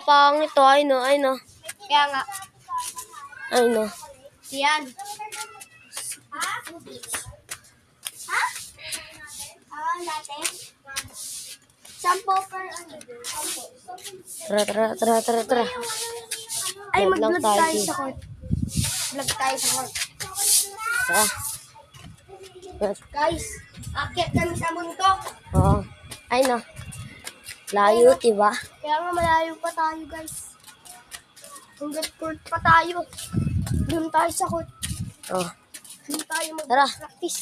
Pangit to, ay no. Kaya nga. Ay no. Yan. Dati? Sampo per ano? Tara. Ay, Vlog lang mag-vlog tayo, tayo G. sa court. Vlog tayo sa court. Tara. Guys, akit kami sa bundok. Oo. Ay no. Layo, diba? Kaya nga malayo pa tayo, guys. Hanggat court pa tayo. Doon tayo sa court. Oh. Doon tayo Tara. mag-practice.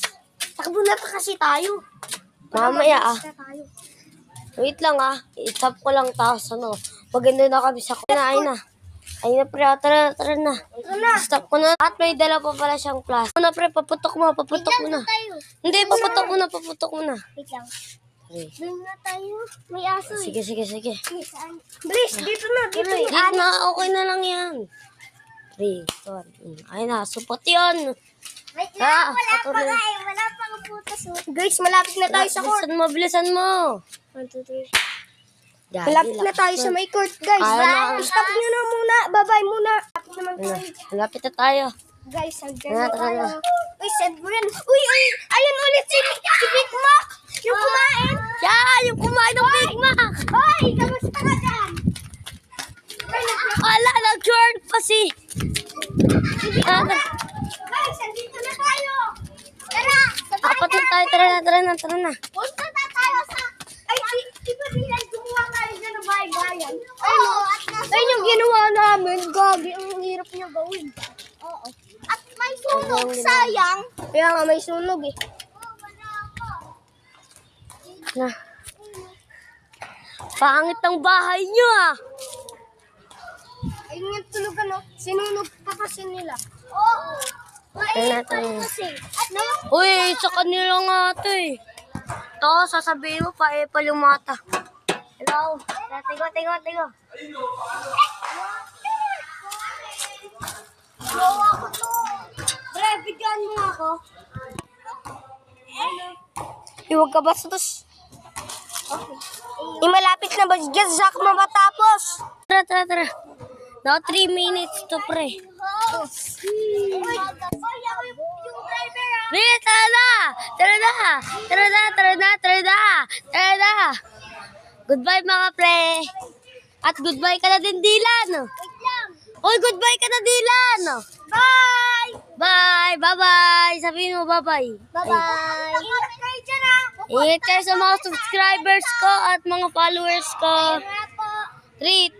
Takbo na pa kasi tayo. Mamaya Mag-practice na tayo. Wait lang I-tap ko lang tapos ano. Maganda na kami sa Ay na. Ay na pre, tara na. Stop ko na. At may dala pa pala siyang class. Ano pre, paputok mo na. Tayo. Hindi, paputok mo na. Wait lang. Okay. Doon na tayo. May aso eh. Sige. Saan? Bilis, dito na. Dito na, okay na lang yan. 3, 2, 1. Ay na, supot yun. Wait Ah, wala ako pa na. nga eh. Wala pang putas. Guys, malapit na tayo sa court. Bilisan mo. 1, 2, 3. Gagi, Malapit na tayo sa may court, guys. Kaya na. Stop nyo na muna. Bye-bye muna. Malapit naman Ano, tayo. malapit na tayo. Guys, hanggang Tara, na tara tayo. na. Uy, Sedbren. Uy, ayun ulit si Big Mac. Yung kumain. Yung kumain ng Big Mac. Hoy, kamusta ka dyan? Ala, nag-join pa si. Guys, andito na tayo. Tara, sabay Apat na tayo, tara na. Punta na tayo sa... Ay, di ba bilang gumawa tayo dyan ng bahay-bayan? Oo, ayun yung ginawa namin. Gagi, ang hirap niya gawin. Oo. At may sunog, sayang. Kaya nga may sunog eh. Na. Pangit ang bahay nyo Ayun yung tulugan, no? Sinunog pa kasi nila. Oo. Mainit pa rin kasi. At Uy, sa kanila nga ito eh. Ito, sasabihin mo pa yung mata. Hello. Tigo. gawa ko to. Bre, bigyan mo ako. Huwag ka bastos. Malapit na ba? Zach, matapos. Tara. Now 3 minutes to pre. Rin, tara na. Goodbye mga pre. At goodbye ka na din, Dylan. Oy, goodbye ka na, Dylan. Bye! Bye. Sabihin mo bye-bye. Bye-bye! Ingat kayo dyan ha! Ingat kayo sa mga subscribers ko at mga followers ko. 3, 2,